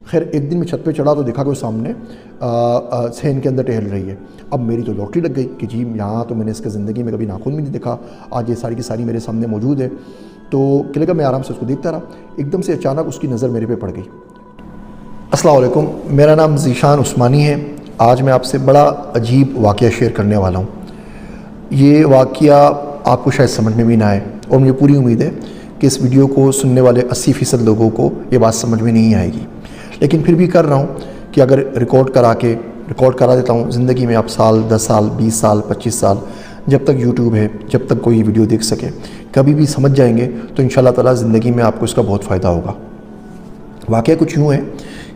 خیر ایک دن میں چھت پہ چڑھا تو دیکھا کہ وہ سامنے صحن کے اندر ٹہل رہی ہے۔ اب میری تو لاٹری لگ گئی کہ جی یہاں تو میں نے اس کے زندگی میں کبھی ناخن بھی نہیں دیکھا، آج یہ ساری کی ساری میرے سامنے موجود ہے۔ تو کیا لگا، میں آرام سے اس کو دیکھتا رہا، ایک دم سے اچانک اس کی نظر میرے پہ پڑ گئی۔ السلام علیکم، میرا نام ذیشان عثمانی ہے۔ آج میں آپ سے بڑا عجیب واقعہ شیئر کرنے والا ہوں۔ یہ واقعہ آپ کو شاید سمجھ میں بھی نہ آئے، اور مجھے پوری امید ہے کہ اس ویڈیو کو سننے والے 80% لوگوں کو یہ بات سمجھ میں نہیں آئے گی، لیکن پھر بھی کر رہا ہوں کہ اگر ریکارڈ کرا دیتا ہوں زندگی میں آپ سال 10 سال 20 سال 25 سال جب تک یوٹیوب ہے، جب تک کوئی ویڈیو دیکھ سکے، کبھی بھی سمجھ جائیں گے تو انشاءاللہ تعالیٰ زندگی میں آپ کو اس کا بہت فائدہ ہوگا۔ واقعہ کچھ یوں ہے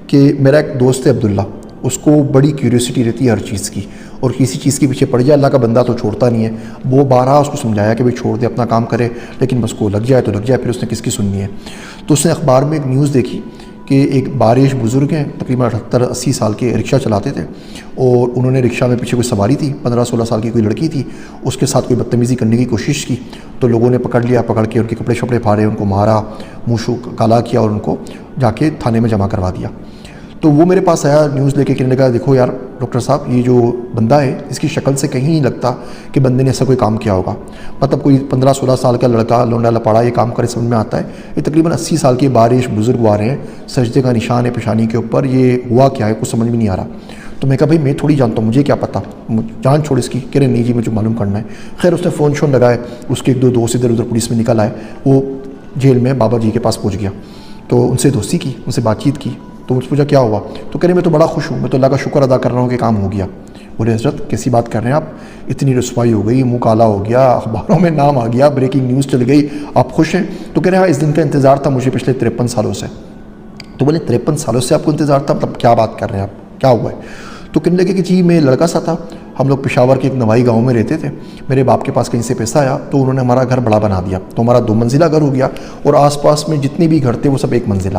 کہ میرا ایک دوست ہے عبداللہ، اس کو بڑی کیوریوسٹی رہتی ہے ہر چیز کی، اور کسی چیز کے پیچھے پڑ جائے، اللہ کا بندہ تو چھوڑتا نہیں ہے۔ وہ بارہا اس کو سمجھایا کہ بھئی چھوڑ دے، اپنا کام کرے، لیکن بس کو لگ جائے تو لگ جائے، پھر اس نے کس کی سننی ہے۔ تو اس نے اخبار میں ایک نیوز دیکھی کہ ایک بارش بزرگ ہیں، تقریباً 78-80 سال کے، رکشہ چلاتے تھے، اور انہوں نے رکشہ میں پیچھے کوئی سواری تھی، 15-16 سال کی کوئی لڑکی تھی، اس کے ساتھ کوئی بدتمیزی کرنے کی کوشش کی، تو لوگوں نے پکڑ لیا، پکڑ کے ان کے کپڑے شپڑے پھاڑے، ان کو مارا، منہ کالا کیا، اور ان کو جا کے تھانے میں جمع کروا دیا۔ تو وہ میرے پاس آیا نیوز لے کے، کہنے لگا دیکھو یار ڈاکٹر صاحب، یہ جو بندہ ہے اس کی شکل سے کہیں نہیں لگتا کہ بندے نے ایسا کوئی کام کیا ہوگا، مطلب کوئی 15-16 سال کا لڑکا لونڈا لپاڑا یہ کام کرے سمجھ میں آتا ہے؟ یہ تقریباً 80 سال کے بارش بزرگ آ رہے ہیں، سجدے کا نشان ہے پیشانی کے اوپر، یہ ہوا کیا ہے کچھ سمجھ میں نہیں آ رہا۔ تو میں کہا بھائی میں تھوڑی جانتا ہوں، مجھے کیا پتہ، جان چھوڑ اس کی۔ کہہ رہے نہیں جی مجھے معلوم کرنا ہے۔ خیر اس نے فون شون لگائے، اس کے ایک دو دوست ادھر ادھر پولیس میں نکل آئے، وہ جیل میں بابا جی کے پاس پہنچ گیا، تو ان سے دوستی کی، ان سے بات چیت کی، تو مجھ سے پوچھا کیا ہوا، تو کہہ رہے میں تو بڑا خوش ہوں، میں تو اللہ کا شکر ادا کر رہا ہوں کہ کام ہو گیا۔ بولے حضرت کیسی بات کر رہے ہیں آپ، اتنی رسوائی ہو گئی، منہ کالا ہو گیا، اخباروں میں نام آ گیا، بریکنگ نیوز چل گئی، آپ خوش ہیں؟ تو کہہ رہے ہاں اس دن کا انتظار تھا مجھے پچھلے 53 سالوں سے۔ تو بولے 53 سالوں سے آپ کو انتظار تھا، مطلب کیا بات کر رہے ہیں آپ، کیا ہوا ہے؟ تو کہنے لگے کہ جی میں لڑکا سا تھا، ہم لوگ پشاور کے ایک نوائی گاؤں میں رہتے تھے، میرے باپ کے پاس کہیں سے پیسہ آیا تو انہوں نے ہمارا گھر بڑا بنا دیا، تو ہمارا 2 منزلہ گھر ہو گیا، اور آس پاس میں جتنے بھی گھر تھے وہ سب 1 منزلہ۔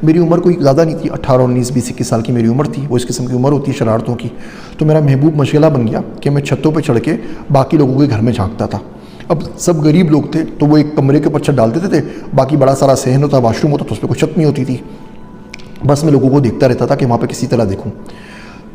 میری عمر کوئی زیادہ نہیں تھی، 18 19 20 21 سال کی میری عمر تھی، وہ اس قسم کی عمر ہوتی ہے شرارتوں کی۔ تو میرا محبوب مشغلہ بن گیا کہ میں چھتوں پہ چڑھ کے باقی لوگوں کے گھر میں جھانکتا تھا۔ اب سب غریب لوگ تھے تو وہ ایک کمرے کے اوپر چھت ڈال دیتے تھے، باقی بڑا سارا صحن ہوتا، واش روم ہوتا، تو اس پہ کوئی چھت نہیں ہوتی تھی، بس میں لوگوں کو دیکھتا رہتا تھا کہ وہاں پہ کسی طرح دیکھوں۔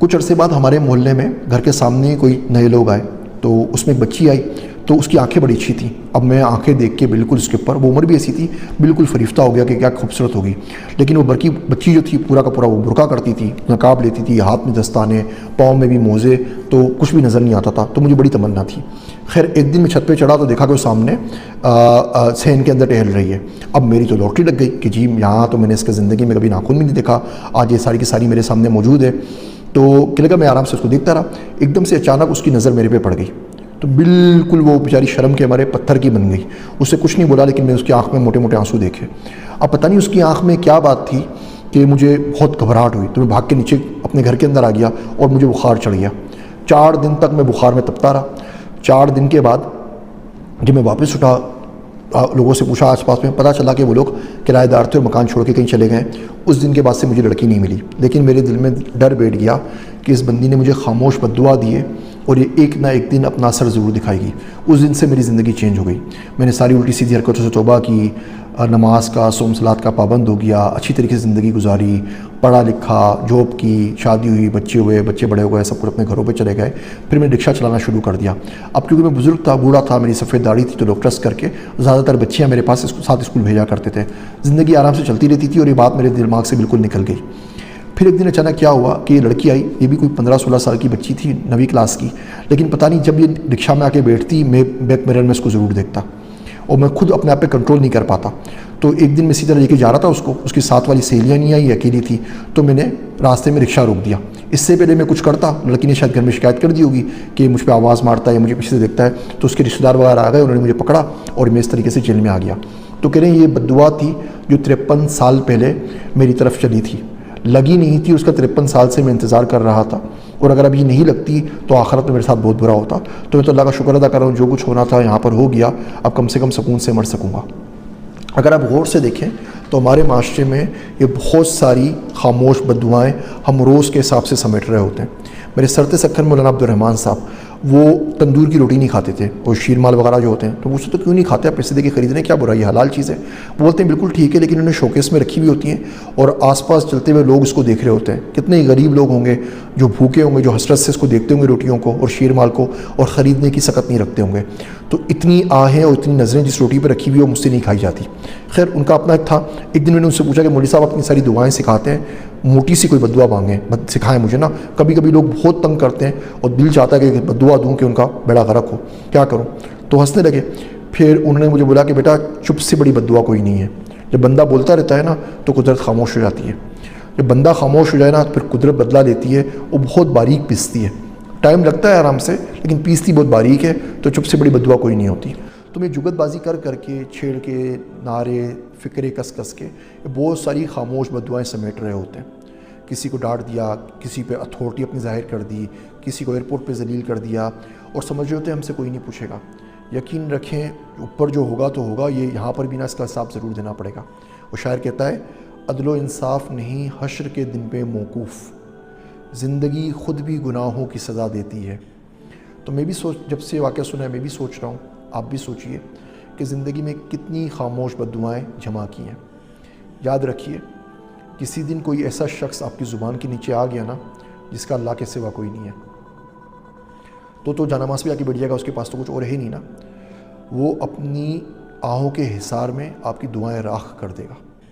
کچھ عرصے بعد ہمارے محلے میں گھر کے سامنے کوئی نئے لوگ آئے، تو اس میں ایک بچی آئی، تو اس کی آنکھیں بڑی اچھی تھیں۔ اب میں آنکھیں دیکھ کے بالکل اس کے اوپر، وہ عمر بھی ایسی تھی، بالکل فریفتہ ہو گیا کہ کیا خوبصورت ہوگی، لیکن وہ بچی جو تھی پورا کا پورا وہ برقع کرتی تھی، نقاب لیتی تھی، ہاتھ میں دستانے، پاؤں میں بھی موزے، تو کچھ بھی نظر نہیں آتا تھا، تو مجھے بڑی تمنا تھی۔ خیر ایک دن میں چھت پہ چڑھا تو دیکھا کہ وہ سامنے صحن کے اندر ٹہل رہی ہے۔ اب میری تو لاٹری لگ گئی کہ جی یہاں تو میں نے اس کے زندگی میں کبھی ناخن بھی نہیں دیکھا، آج یہ ساری کی ساری میرے سامنے موجود ہے۔ تو کیا لگا، میں آرام سے اس کو دیکھتا رہا، ایک دم سے اچانک اس کی نظر میرے پہ پڑ گئی، تو بالکل وہ بیچاری شرم کے ہمارے پتھر کی بن گئی۔ اس سے کچھ نہیں بولا، لیکن میں اس کی آنکھ میں موٹے موٹے آنسو دیکھے۔ اب پتہ نہیں اس کی آنکھ میں کیا بات تھی کہ مجھے بہت گھبراہٹ ہوئی، تو میں بھاگ کے نیچے اپنے گھر کے اندر آ گیا، اور مجھے بخار چڑھ گیا۔ 4 دن تک میں بخار میں تپتا رہا۔ 4 دن کے بعد جب میں واپس اٹھا، لوگوں سے پوچھا آس پاس میں، پتہ چلا کہ وہ لوگ کرایہ دار تھے اور مکان چھوڑ کے کہیں چلے گئے۔ اس دن کے بعد سے مجھے لڑکی نہیں ملی، لیکن میرے دل میں ڈر بیٹھ گیا کہ اس بندی نے مجھے خاموش بددعا دی ہے، اور یہ ایک نہ ایک دن اپنا اثر ضرور دکھائے گی۔ اس دن سے میری زندگی چینج ہو گئی، میں نے ساری الٹی سیدھی حرکتوں سے توبہ کی، نماز کا صوم صلات کا پابند ہو گیا، اچھی طریقے سے زندگی گزاری، پڑھا لکھا، جاب کی، شادی ہوئی، بچے ہوئے، بچے بڑے ہو گئے، سب کچھ اپنے گھروں پہ چلے گئے۔ پھر میں رکشہ چلانا شروع کر دیا۔ اب کیونکہ میں بزرگ تھا، بوڑھا تھا، میری سفید داڑھی تھی، تو لوگ ٹرسٹ کر کے زیادہ تر بچیاں میرے پاس ساتھ اسکول بھیجا کرتے تھے۔ زندگی آرام سے چلتی رہتی تھی، اور یہ بات میرے دماغ سے بالکل نکل گئی۔ پھر ایک دن اچانک کیا ہوا کہ یہ لڑکی آئی، یہ بھی کوئی 15-16 سال کی بچی تھی، 9ویں کلاس کی، لیکن پتہ نہیں جب یہ رکشہ میں آ کے بیٹھتی، میں بیک میرر میں اس کو ضرور دیکھتا، اور میں خود اپنے آپ پہ کنٹرول نہیں کر پاتا۔ تو ایک دن میں اسی طرح لے کے جا رہا تھا اس کو، اس کی ساتھ والی سہیلیاں نہیں آئی، اکیلی تھی، تو میں نے راستے میں رکشہ روک دیا۔ اس سے پہلے میں کچھ کرتا، لڑکی نے شاید گھر میں شکایت کر دی ہوگی کہ مجھ پہ آواز مارتا ہے، مجھے پیچھے سے دیکھتا ہے، تو اس کے رشتہ دار وغیرہ آ گئے، انہوں نے مجھے پکڑا، اور میں اس طریقے سے جیل میں آ گیا۔ تو کہہ رہے ہیں یہ بددعا تھی جو 53 سال پہلے میری طرف چلی تھی، لگی نہیں تھی، اس کا 53 سال سے میں انتظار کر رہا تھا، اور اگر اب یہ نہیں لگتی تو آخرت میں میرے ساتھ بہت برا ہوتا۔ تو میں تو اللہ کا شکر ادا کر رہا ہوں، جو کچھ ہونا تھا یہاں پر ہو گیا، اب کم سے کم سکون سے مر سکوں گا۔ اگر آپ غور سے دیکھیں تو ہمارے معاشرے میں یہ بہت ساری خاموش بددعائیں ہم روز کے حساب سے سمیٹ رہے ہوتے ہیں۔ میرے سرتے سکھن مولانا عبدالرحمن صاحب وہ تندور کی روٹی نہیں کھاتے تھے، وہ شیر مال وغیرہ جو ہوتے ہیں، تو پوچھتے تو کیوں نہیں کھاتے، آپ پیسے دے کے خرید رہے ہیں، کیا برائی ہے، حلال چیز ہے. بولتے ہیں بالکل ٹھیک ہے، لیکن انہیں شوکیس میں رکھی ہوئی ہوتی ہیں اور آس پاس چلتے ہوئے لوگ اس کو دیکھ رہے ہوتے ہیں. کتنے ہی غریب لوگ ہوں گے جو بھوکے ہوں گے، جو حسرت سے اس کو دیکھتے ہوں گے روٹیوں کو اور شیر مال کو، اور خریدنے کی سکت نہیں رکھتے ہوں گے. تو اتنی آہیں اور اتنی نظریں جس روٹی پہ رکھی ہوئی وہ مجھ سے نہیں کھائی جاتی. خیر ان کا اپنا ایک تھا. ایک دن میں نے ان سے پوچھا کہ مولوی صاحب اتنی ساری دعائیں سکھاتے ہیں، موٹی سی کوئی بد دعا مانگیں، سکھائیں مجھے نا. کبھی کبھی لوگ بہت تنگ کرتے ہیں اور دل چاہتا ہے کہ بد دعا دوں کہ ان کا بیڑا غرق ہو، کیا کروں. تو ہنسنے لگے. پھر انہوں نے مجھے بولا کہ بیٹا چپ سے بڑی بد دعا کوئی نہیں ہے. جب بندہ بولتا رہتا ہے نا تو قدرت خاموش ہو جاتی ہے. جب بندہ خاموش ہو جائے نا تو پھر قدرت بدلا لیتی ہے، وہ بہت باریک پیستی ہے. ٹائم لگتا ہے آرام سے، لیکن پیستی بہت باریک ہے. تو چپ سے بڑی بد دعا کوئی نہیں ہوتی. تو میں جگت بازی کر کر کے، چھیڑ کے، نعرے فکرے کس کس کے بہت ساری خاموش بد دعائیں سمیٹ رہے ہوتے ہیں. کسی کو ڈانٹ دیا، کسی پہ اتھارٹی اپنی ظاہر کر دی، کسی کو ایئرپورٹ پہ ذلیل کر دیا، اور سمجھ رہے ہوتے ہیں ہم سے کوئی نہیں پوچھے گا. یقین رکھیں اوپر جو ہوگا تو ہوگا، یہ یہاں پر بھی نا اس کا حساب ضرور دینا پڑے گا. وہ شاعر کہتا ہے عدل و انصاف نہیں حشر کے دن پہ موقوف، زندگی خود بھی گناہوں کی سزا دیتی ہے. تو میں بھی جب سے واقعہ سنا ہے میں بھی سوچ رہا ہوں، آپ بھی سوچئے کہ زندگی میں کتنی خاموش بد دعائیں جمع کی ہیں. یاد رکھیے کسی دن کوئی ایسا شخص آپ کی زبان کے نیچے آ گیا نا جس کا اللہ کے سوا کوئی نہیں ہے، تو جانماز بھی آ کے بیٹھ جائے گا، اس کے پاس تو کچھ اور ہے نہیں نا. وہ اپنی آہوں کے حصار میں آپ کی دعائیں راکھ کر دے گا.